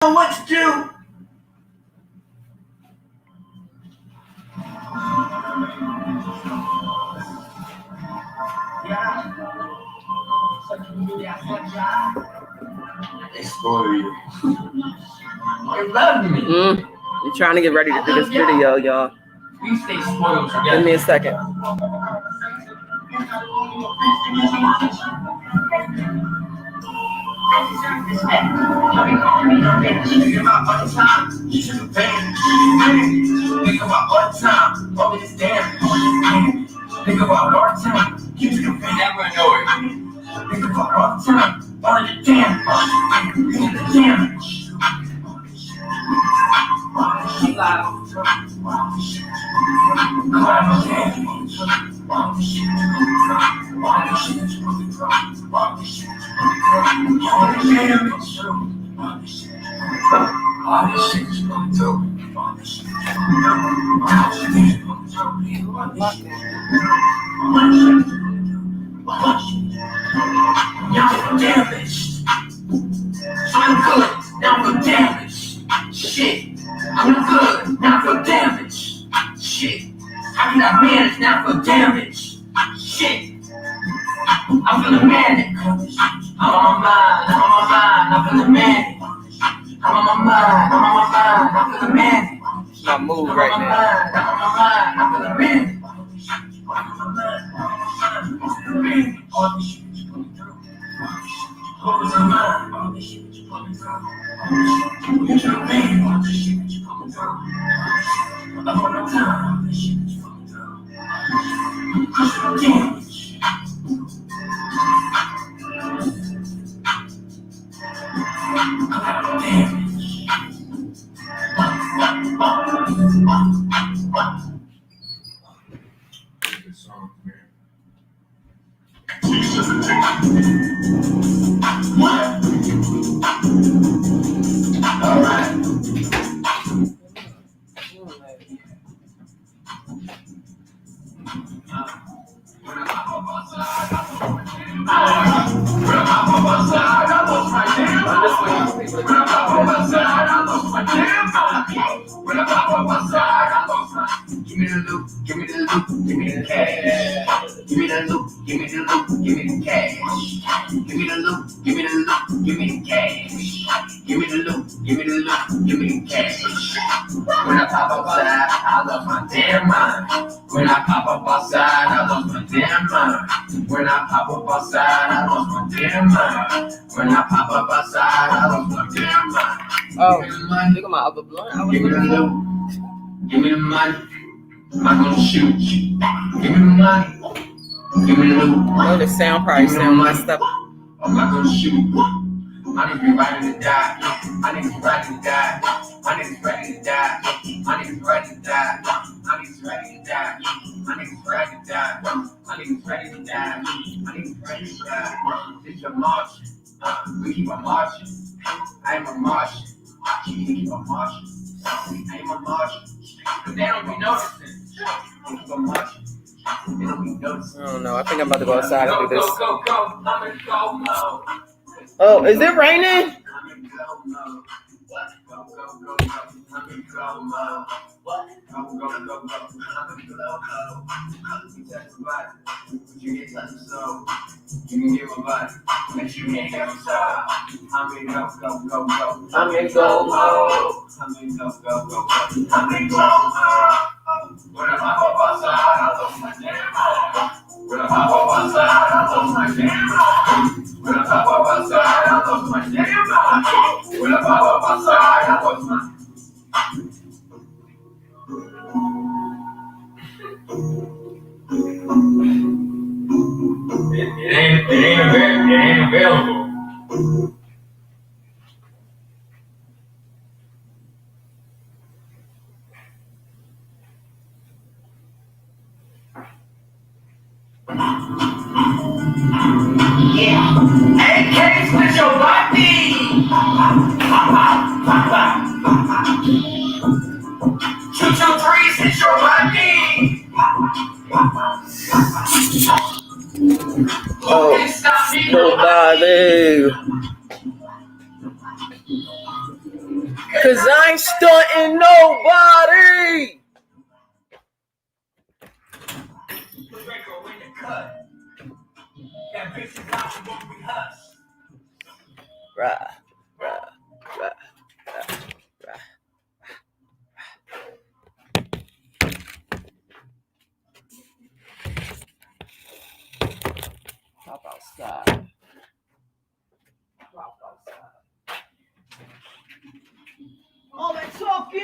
know what to do. They spoil you. They love me. You're trying to get ready to do this video, y'all. We stay spoiled together. Give me a second. Think about all the time you should have been. Think about all the time all this damn. Think about all the time you should have been. Never know it. Think about all the time all the damn. The damage. I'm good, now I'm damaged. Shit, I'm good, now I feel damaged. Shit, how can I manage now I feel damaged? Shit, I'm feeling manic. I'm on my mind, I'm feeling manic. I'm on my mind, I'm feeling manic. It's my mood right now. I'm feeling manic. What was your mind? All this shit you coming through. You should have been all this shit you coming through. I want no time. All this shit you coming through. You should have damaged. Good song, man. All right. Give me the loot, give me the loot, give me the cash. Give me the loot, give me the loot, give me the cash. Give me the loot, give me the loot, give me the cash. Give me the loot, give me the loot, give me the cash. When I pop up outside, I lost my damn mind. When I pop up outside, I lost my damn mind. When I pop up outside, I lost my damn mind. When I pop up outside, I lost my damn mind. Oh, look at my other blunt. Give me the loot, give me the money. I'm gonna shoot you. Give me the money. Give me the loot. Oh, the sound probably sound messed up. I'm not gonna shoot. I need to be ready to die. I need to be ready to die. I need to be ready to die. I need to be ready to die. I need to be ready to die. I need to be ready to die. I need to be ready to die. I need to be ready to die. It's your march. We keep on marching. I am a Martian. We keep on marching. I am a Martian. But they don't be noticing. We keep on marching. They don't be noticing. I don't know. I think I'm about to go outside and do this. Go. I'm in go mode. Oh, is it raining? I'm in go mode. What? Go. I'm in go mode. What? Go. I'm in go mode. You touch my body, but you get touched so. You can get my body, but you can't get me so. I'm in go. I'm in go mode. I'm in go. I'm in go mode. When I pop up outside, I lost my damn mind. When I pop up outside, I lost my damn mind. When I pop up outside, I lost my damn mind. When I pop up outside, I lost my. It ain't available. Yeah. AKs with your body. 223s hit your body. Oh, nobody. Cause I ain't stunting nobody. Draco in the cut. That bitch is out and won't be hushed. Rah, rah, rah, rah. Hop outside. Hop outside. All that talking.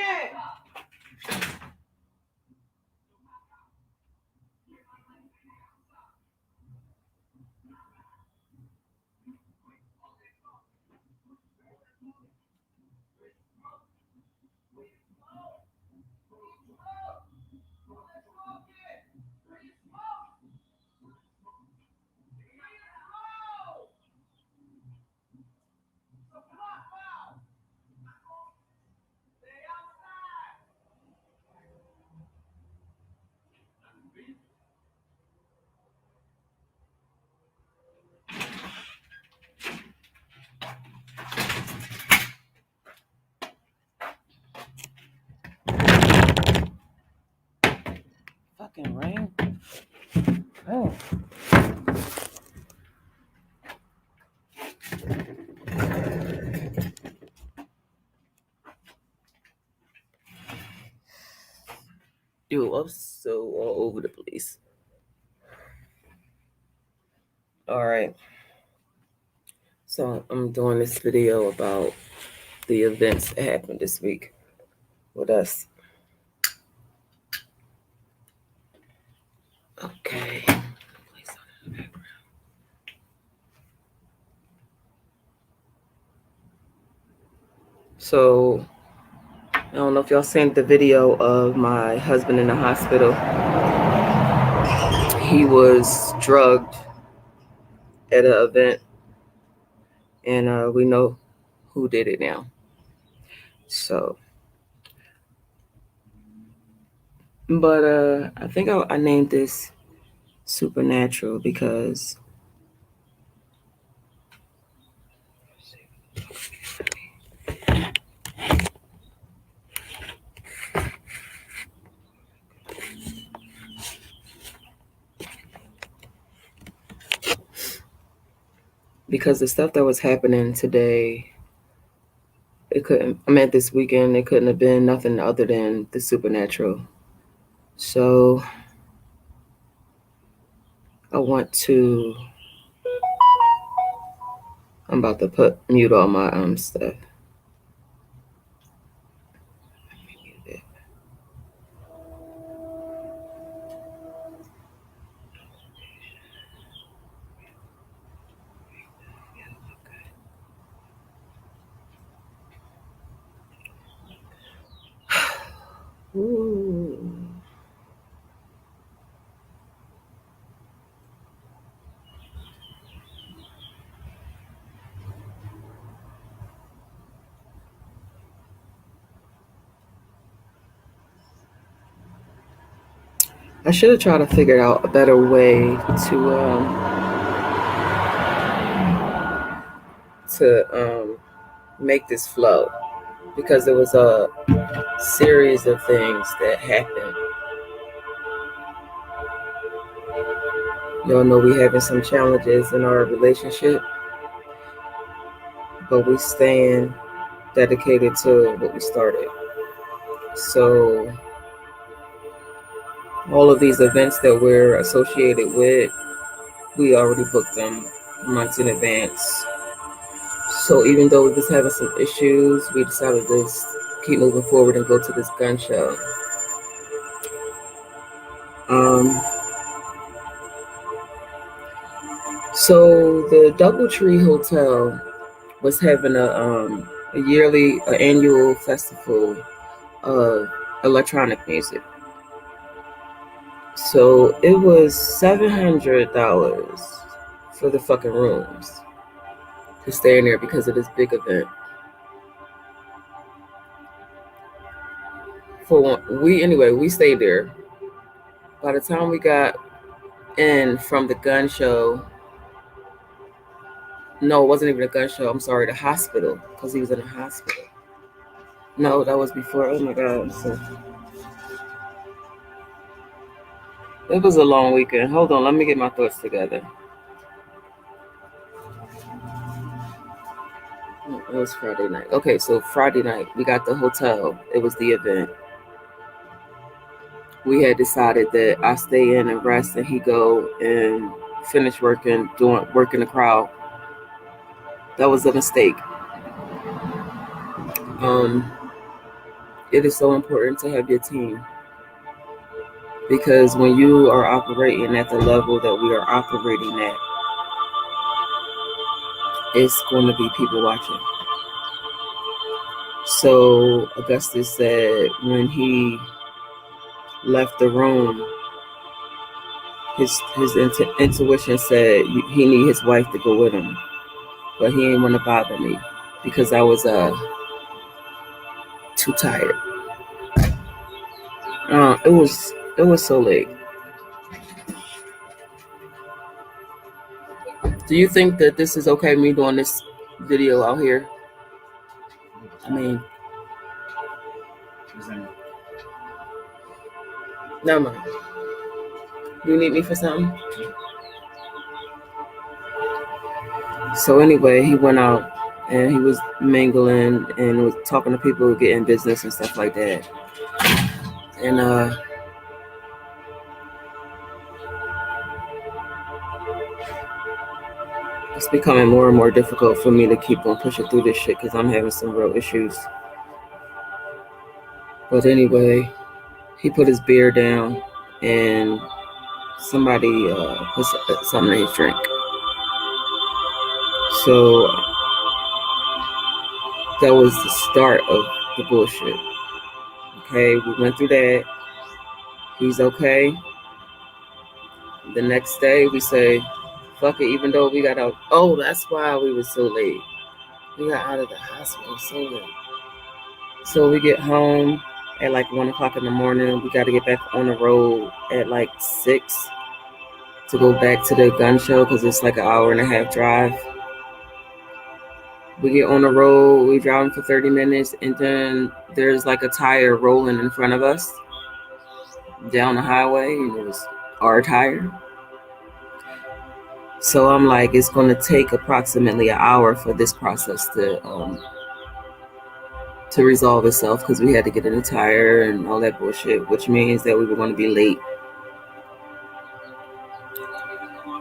Fucking rain. Oh. Dude, I'm so all over the place. All right. So I'm doing this video about the events that happened this week with us. Okay. So I don't know if y'all seen the video of my husband in the hospital. He was drugged at an event, and we know who did it now. So, but I think I named this Supernatural because the stuff that was happening today, this weekend, it couldn't have been nothing other than the supernatural. So I'm about to put mute all my stuff. Ooh. I should have tried to figure out a better way to make this flow, because there was a series of things that happened. Y'all know we having some challenges in our relationship, but we staying dedicated to what we started. So all of these events that we're associated with, we already booked them months in advance. So even though we was having some issues, we decided to just keep moving forward and go to this gun show. So the Doubletree Hotel was having a annual festival of electronic music. So it was $700 for the fucking rooms to stay in there because of this big event. We stayed there. By the time we got in from the gun show, no, it wasn't even a gun show. I'm sorry, the hospital, because he was in a hospital. No, that was before. Oh my God. So it was a long weekend. Hold on, let me get my thoughts together. It was Friday night. Okay, so Friday night, we got the hotel. It was the event. We had decided that I stay in and rest and he go and finish working, working the crowd. That was a mistake. It is so important to have your team because when you are operating at the level that we are operating at, it's going to be people watching. So Augustus said when he left the room, his intuition said he need his wife to go with him, but he ain't want to bother me because I was too tired. It was so late. Do you think that this is okay, me doing this video out here? I mean, never mind. You need me for something? So anyway, he went out and he was mingling and was talking to people, getting business and stuff like that. And it's becoming more and more difficult for me to keep on pushing through this shit because I'm having some real issues. But anyway, he put his beer down and somebody put something in his drink. So that was the start of the bullshit. Okay, we went through that. He's okay. The next day we say, fuck it, even though we got out. Oh, that's why we were so late. We got out of the hospital so late. So we get home at like 1 o'clock in the morning. We got to get back on the road at like 6 to go back to the gun show because it's like an hour and a half drive. We get on the road, we driving for 30 minutes, and then there's like a tire rolling in front of us down the highway, and it was our tire. So I'm like, it's going to take approximately an hour for this process to resolve itself because we had to get in the tire and all that bullshit, which means that we were going to be late.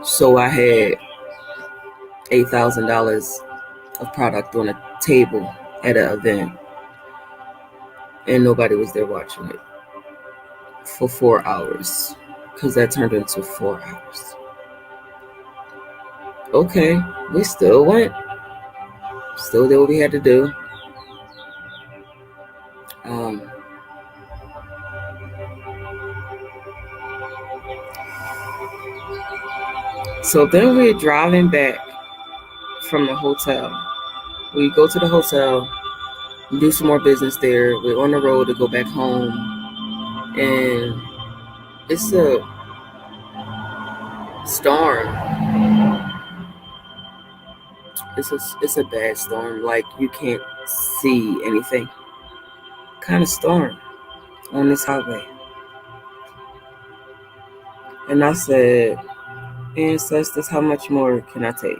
So I had $8,000 of product on a table at an event, and nobody was there watching it for 4 hours because that turned into 4 hours. Okay, we still went, still did what we had to do. So then we're driving back from the hotel. We go to the hotel, do some more business there. We're on the road to go back home, and it's a storm. It's a bad storm. Like you can't see anything. Kind of storm on this highway. And I said, ancestors, how much more can I take?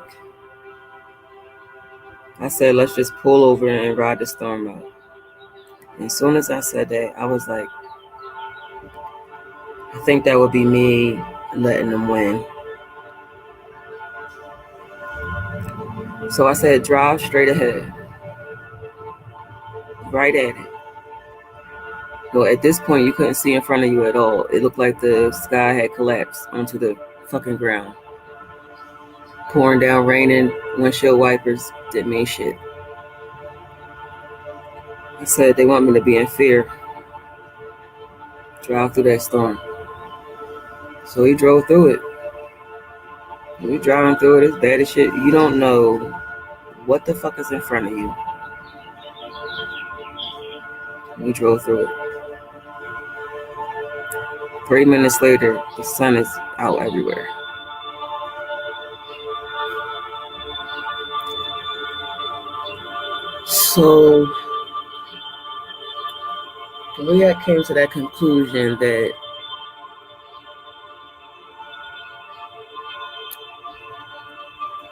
I said, let's just pull over and ride the storm out. And as soon as I said that, I was like, I think that would be me letting them win. So I said, drive straight ahead. Right at it. Well, at this point, you couldn't see in front of you at all. It looked like the sky had collapsed onto the fucking ground. Pouring down, raining, windshield wipers didn't mean shit. I said, they want me to be in fear. Drive through that storm. So he drove through it. We driving through it, it's bad as shit. You don't know what the fuck is in front of you. We drove through it. 3 minutes later, the sun is out everywhere. So we had came to that conclusion that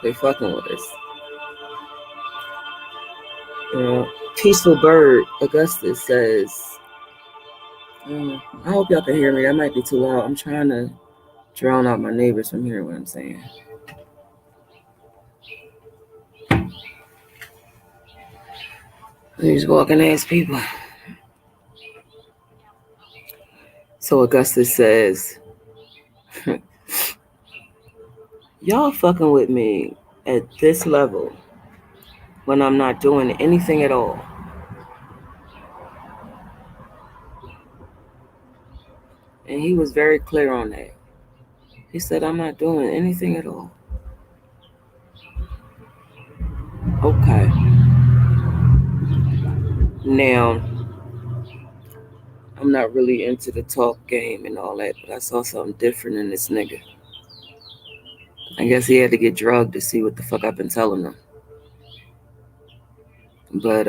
they fucking with us. Peaceful Bird Augustus says, I hope y'all can hear me. That might be too loud. I'm trying to drown out my neighbors from hearing what I'm saying. These walking ass people. So Augustus says, y'all fucking with me at this level when I'm not doing anything at all. And he was very clear on that. He said, I'm not doing anything at all. Okay. Now, I'm not really into the talk game and all that, but I saw something different in this nigga. I guess he had to get drugged to see what the fuck I've been telling him. But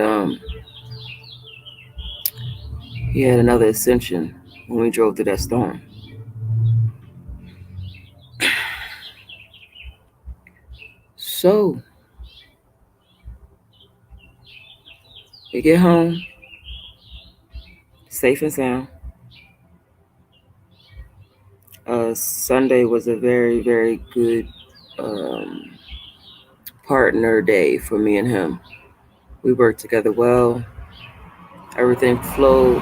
he had another ascension when we drove through that storm. So we get home, safe and sound. Sunday was a very, very good partner day for me and him. We worked together well. Everything flowed.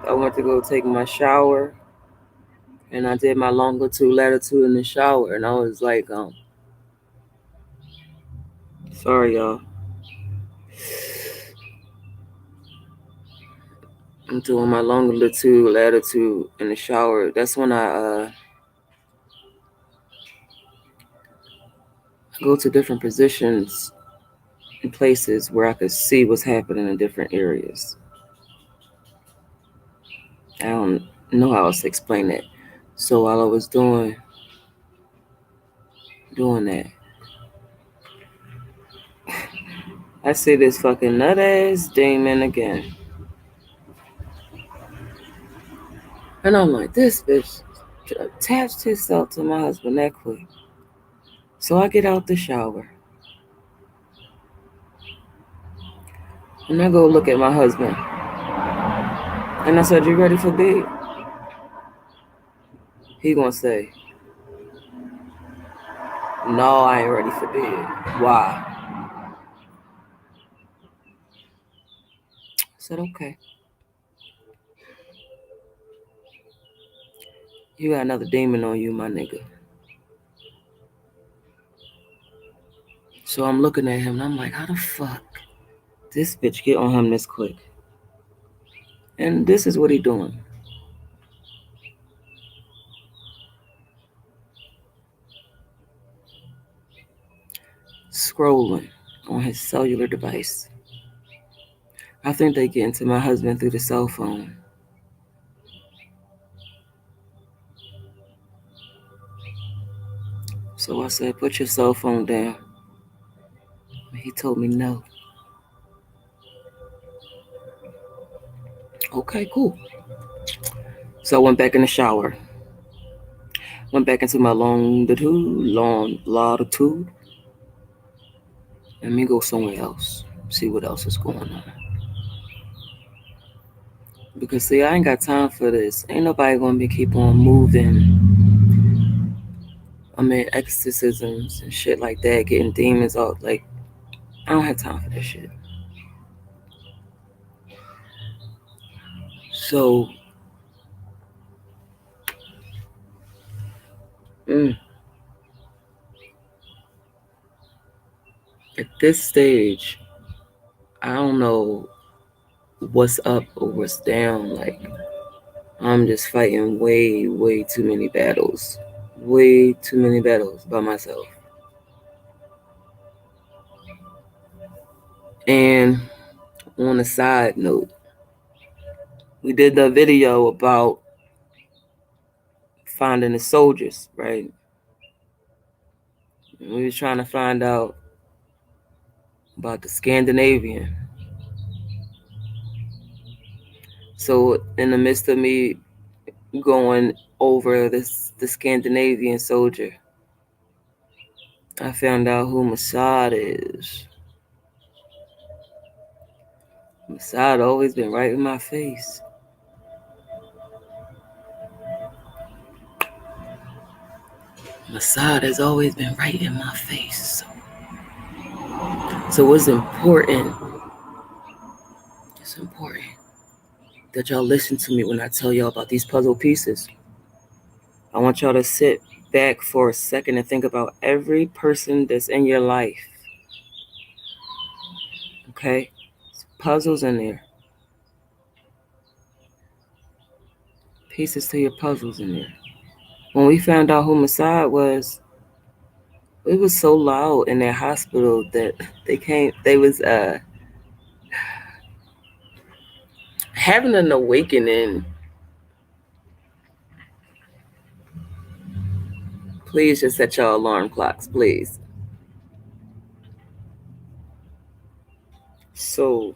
I went to go take my shower, and I did my longitude, latitude in the shower, and I was like, sorry y'all. I'm doing my longitude, latitude in the shower. That's when I go to different positions and places where I could see what's happening in different areas. I don't know how else to explain that. So while I was doing that, I see this fucking nut ass demon again. And I'm like, this bitch attached himself to my husband that quick. So I get out the shower. And I go look at my husband. And I said, you ready for bed? He gonna say, no, I ain't ready for bed. Why? I said, okay. You got another demon on you, my nigga. So I'm looking at him and I'm like, how the fuck this bitch get on him this quick? And this is what he doing. Scrolling on his cellular device. I think they get into my husband through the cell phone. So I said, put your cell phone down. He told me no. Okay, cool. So I went back in the shower. Went back into my latitude. Let me go somewhere else. See what else is going on. Because see, I ain't got time for this. Ain't nobody gonna be keep on moving. I mean, exorcisms and shit like that, getting demons out. Like, I don't have time for that shit. So, at this stage, I don't know what's up or what's down. Like, I'm just fighting way, way too many battles. Way too many battles by myself. And on a side note, we did the video about finding the soldiers, right? And we was trying to find out about the Scandinavian. So in the midst of me going over the Scandinavian soldier, I found out who Mossad is. Mossad always been right in my face. Mossad has always been right in my face. So it's important that y'all listen to me when I tell y'all about these puzzle pieces. I want y'all to sit back for a second and think about every person that's in your life. Okay? There's puzzles in there. Pieces to your puzzles in there. When we found out who Mossad was, it was so loud in that hospital that they was having an awakening. Please just set your alarm clocks, please. So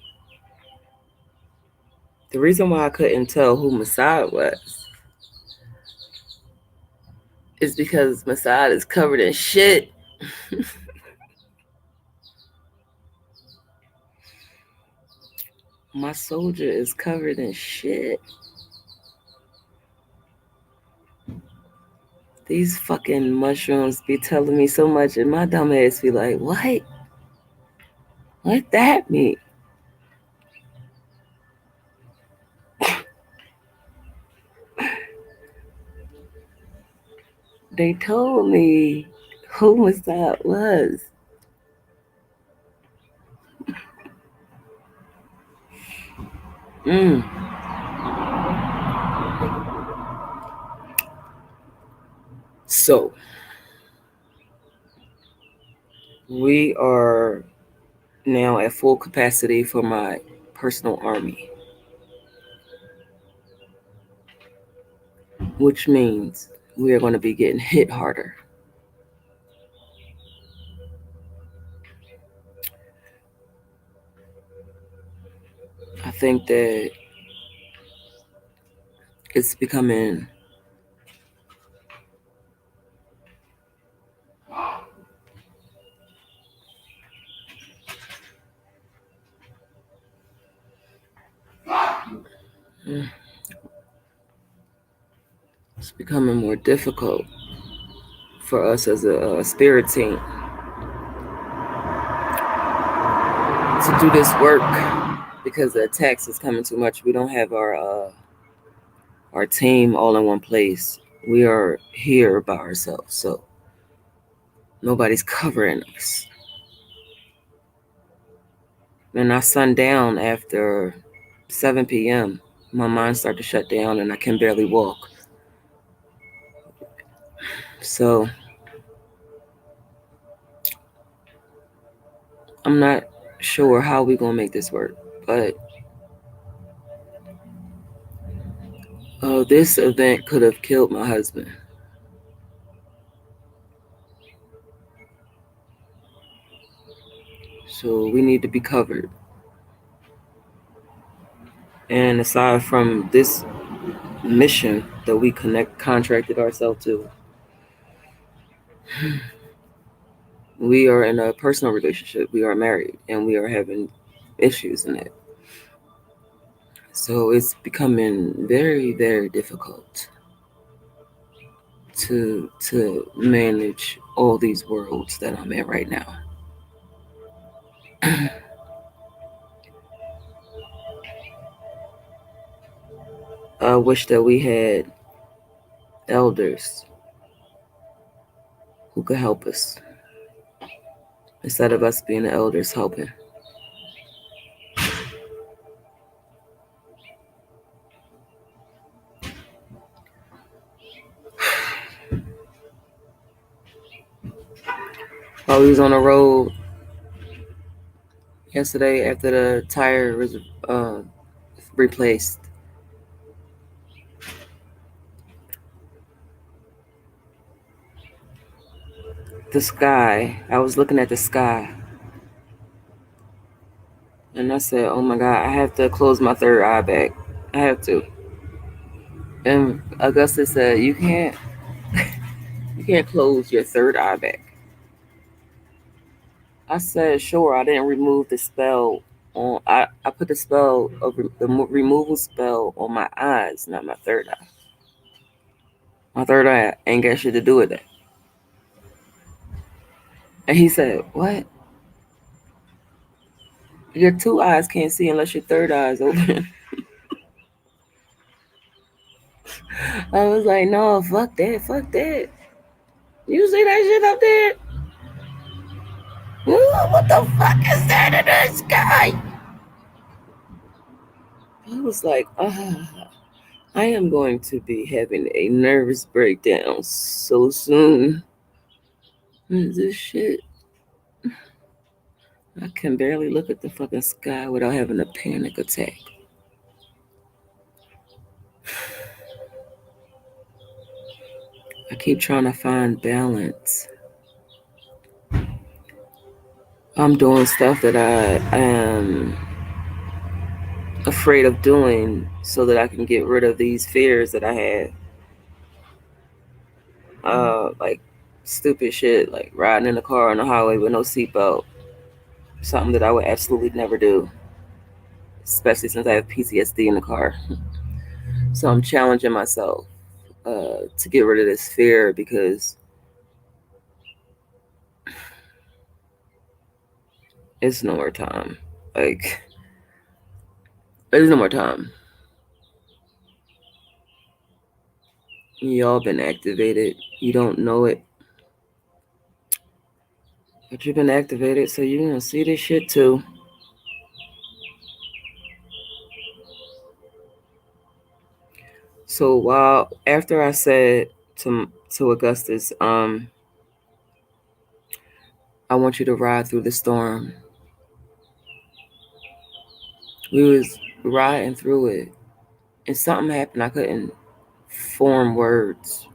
the reason why I couldn't tell who Mossad was is because Mossad is covered in shit. My soldier is covered in shit. These fucking mushrooms be telling me so much, and my dumb ass be like, what? What that mean? They told me who Mossad was. So we are now at full capacity for my personal army, which means we are going to be getting hit harder. I think that it's becoming it's becoming more difficult for us as a spirit team to do this work because the attacks is coming too much. We don't have our team all in one place. We are here by ourselves, so nobody's covering us. When I sun down after 7 p.m., my mind starts to shut down and I can barely walk. So I'm not sure how we're going to make this work, but this event could have killed my husband. So we need to be covered. And aside from this mission that we contracted ourselves to, we are in a personal relationship. We are married and we are having issues in it. So it's becoming very, very difficult to manage all these worlds that I'm in right now. I wish that we had elders who could help us instead of us being the elders helping. While we was on the road yesterday after the tire was replaced, the sky, I was looking at the sky and I said, oh my God, I have to close my third eye back I have to. And Augusta said, you can't close your third eye back. I said, sure. I didn't remove the spell on. I put the spell of removal spell on my eyes, not my third eye. My third eye ain't got shit to do with that. And he said, what? Your two eyes can't see unless your third eye is open. I was like, no, fuck that, fuck that. You see that shit up there? What the fuck is that in the sky? I was like, I am going to be having a nervous breakdown so soon. This shit. I can barely look at the fucking sky without having a panic attack. I keep trying to find balance. I'm doing stuff that I am afraid of doing so that I can get rid of these fears that I have. Like stupid shit, like riding in the car on the highway with no seatbelt. Something that I would absolutely never do, especially since I have PTSD in the car. So I'm challenging myself to get rid of this fear because it's no more time. Like, there's no more time. Y'all been activated. You don't know it. But you've been activated, so you're gonna see this shit too. So while after I said to Augustus, I want you to ride through the storm. We was riding through it, and something happened. I couldn't form words.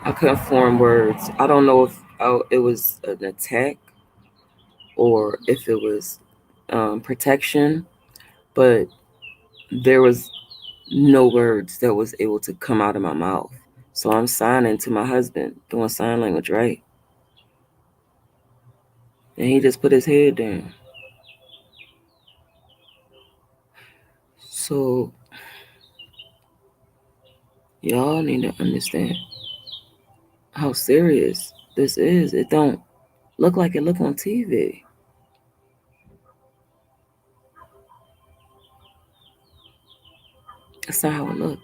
I couldn't form words. I don't know if it was an attack or if it was protection, but there was no words that was able to come out of my mouth. So I'm signing to my husband, doing sign language, right? And he just put his head down. So y'all need to understand how serious this is. It don't look like it look on TV. That's not how it look.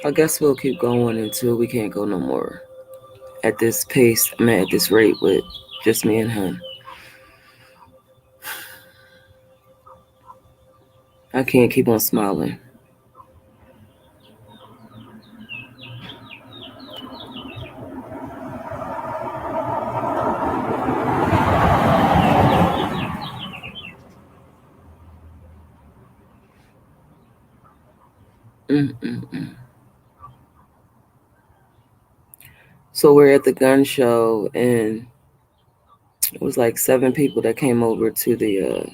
I guess we'll keep going until we can't go no more. At this pace, I mean, at this rate with just me and him. I can't keep on smiling. Mm-mm-mm. So we're at the gun show, and it was like 7 people that came over to the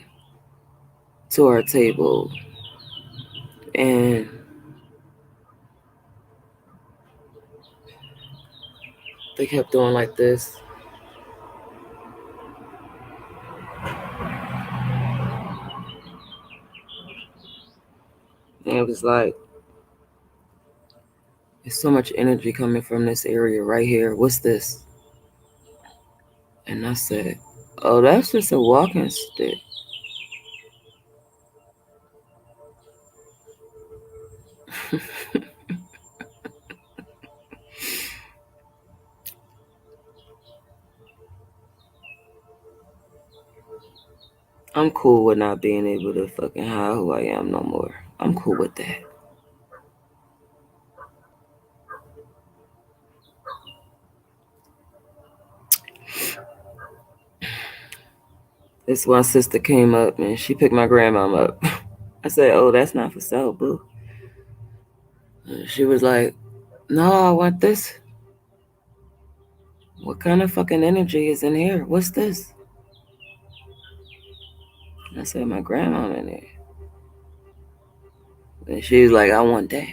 to our table, and they kept doing like this. And it was like, there's so much energy coming from this area right here. What's this? And I said, oh, that's just a walking stick. I'm cool with not being able to fucking hide who I am no more. I'm cool with that. This one sister came up and she picked my grandmom up. I said, oh, that's not for sale, boo. She was like, no, I want this. What kind of fucking energy is in here? What's this? I said, my grandma in there. And she was like, I want that.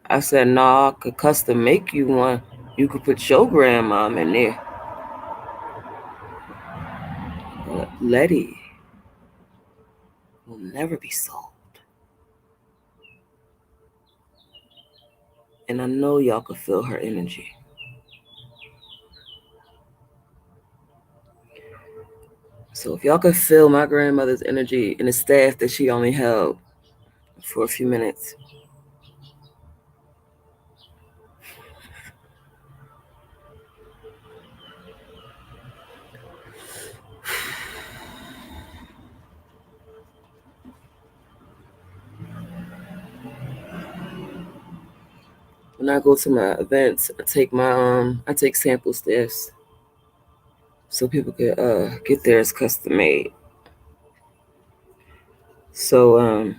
I said, no, I could custom make you one. You could put your grandma in there. But Letty will never be sold. And I know y'all could feel her energy. So if y'all could feel my grandmother's energy and the staff that she only held for a few minutes. When I go to my events, I take sample staffs so people could get theirs custom made. So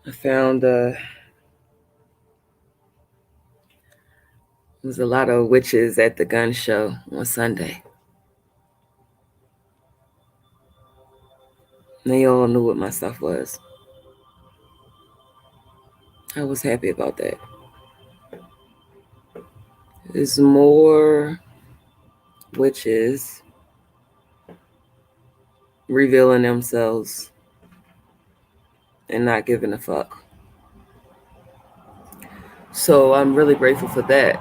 I found there was a lot of witches at the gun show on Sunday. They all knew what my stuff was. I was happy about that. There's more witches revealing themselves and not giving a fuck. So I'm really grateful for that.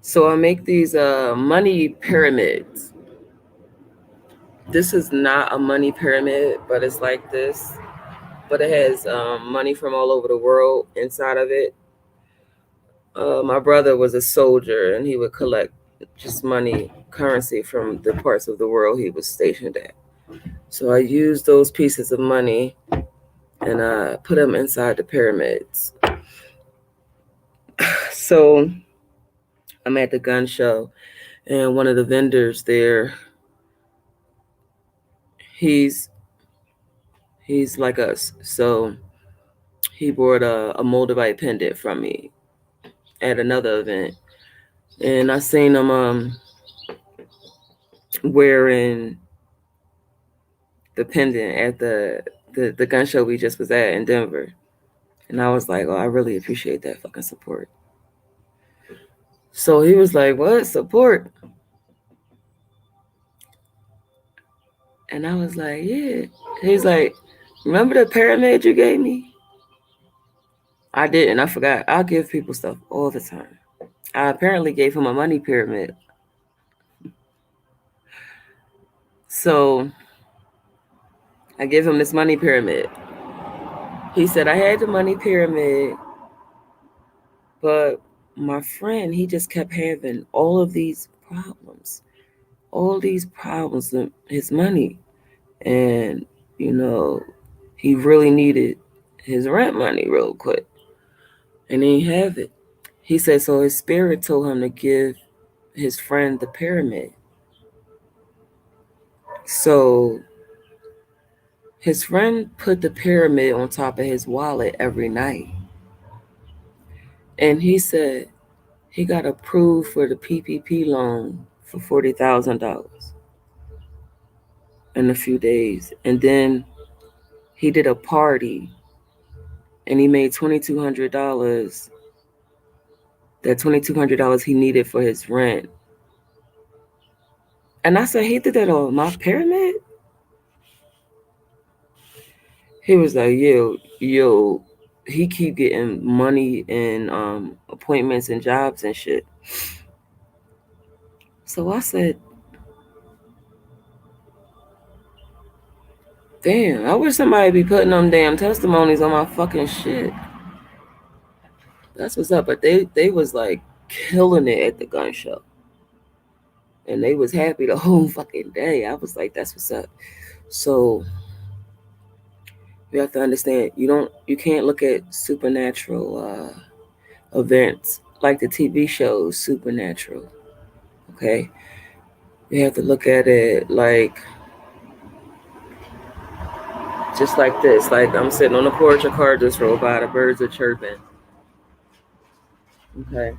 So I make these money pyramids. This is not a money pyramid, but it's like this. But it has money from all over the world inside of it. My brother was a soldier, and he would collect just money, currency from the parts of the world he was stationed at. So I used those pieces of money and put them inside the pyramids. So I'm at the gun show, and one of the vendors there, he's like us. So he bought a Moldavite pendant from me at another event, and I seen him wearing the pendant at the gun show we just was at in Denver. And I was like, oh, I really appreciate that fucking support. So he was like, what? Support? And I was like, yeah. He's like, remember the pyramid you gave me? I didn't. I forgot. I give people stuff all the time. I apparently gave him a money pyramid. So I gave him this money pyramid. He said, I had the money pyramid, but my friend, he just kept having all these problems with his money. And, he really needed his rent money real quick. And he didn't have it. He said, so his spirit told him to give his friend the pyramid. So his friend put the pyramid on top of his wallet every night. And he said he got approved for the PPP loan for $40,000 in a few days. And then he did a party and he made $2,200. That $2,200 he needed for his rent. And I said, he did that on my pyramid? He was like, yo. he keep getting money and appointments and jobs and shit. So I said, damn, I wish somebody be putting them damn testimonies on my fucking shit. That's what's up. But they was like killing it at the gun show. And they was happy the whole fucking day. I was like, that's what's up. So you have to understand, you can't look at supernatural events like the TV shows Supernatural. Okay? You have to look at it like just like this. Like I'm sitting on the porch, a car just rolled by, the birds are chirping. Okay.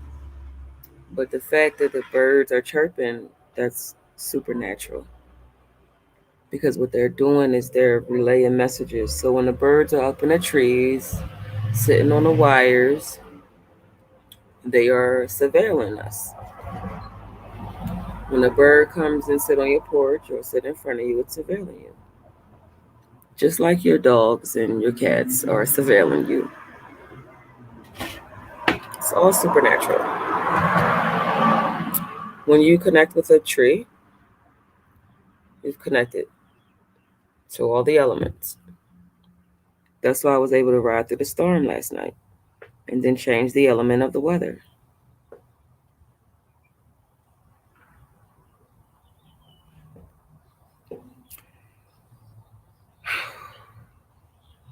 But the fact that the birds are chirping, that's supernatural. Because what they're doing is they're relaying messages. So when the birds are up in the trees, sitting on the wires, they are surveilling us. When a bird comes and sit on your porch or sit in front of you, it's surveilling you. Just like your dogs and your cats are surveilling you. It's all supernatural. When you connect with a tree, you've connected to all the elements. That's why I was able to ride through the storm last night and then change the element of the weather.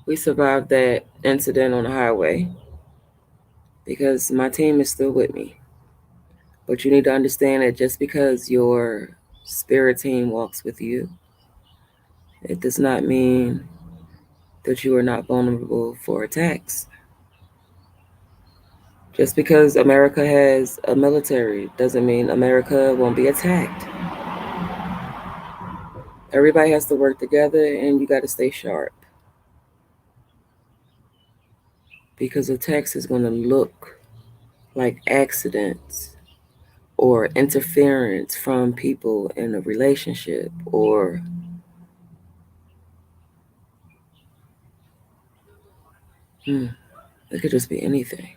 We survived that incident on the highway because my team is still with me. But you need to understand that just because your spirit team walks with you, it does not mean that you are not vulnerable for attacks. Just because America has a military doesn't mean America won't be attacked. Everybody has to work together and you got to stay sharp. Because attacks is going to look like accidents or interference from people in a relationship, or it could just be anything.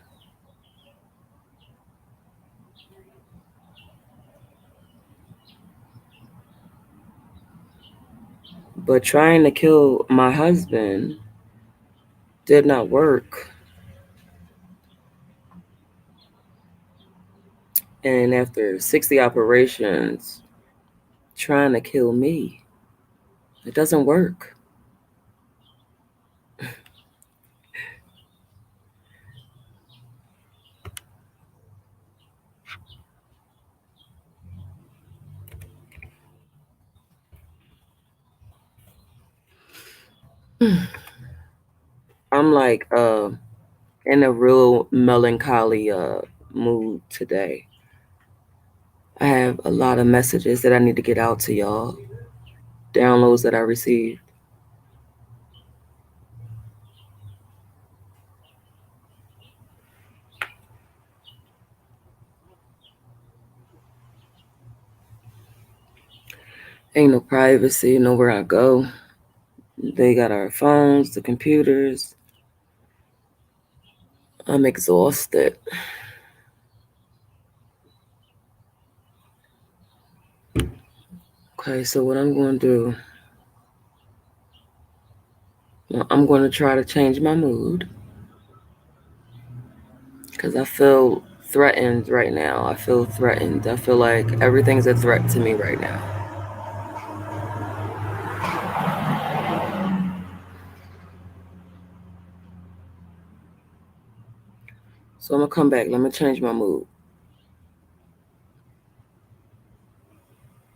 But trying to kill my husband did not work. And after 60 operations, trying to kill me, it doesn't work. I'm like in a real melancholy mood today. I have a lot of messages that I need to get out to y'all, downloads that I received. Ain't no privacy, nowhere I go. They got our phones, the computers. I'm exhausted. Okay, so what I'm going to do, I'm going to try to change my mood because I feel threatened right now. I feel threatened. I feel like everything's a threat to me right now. So I'm going to come back. Let me change my mood.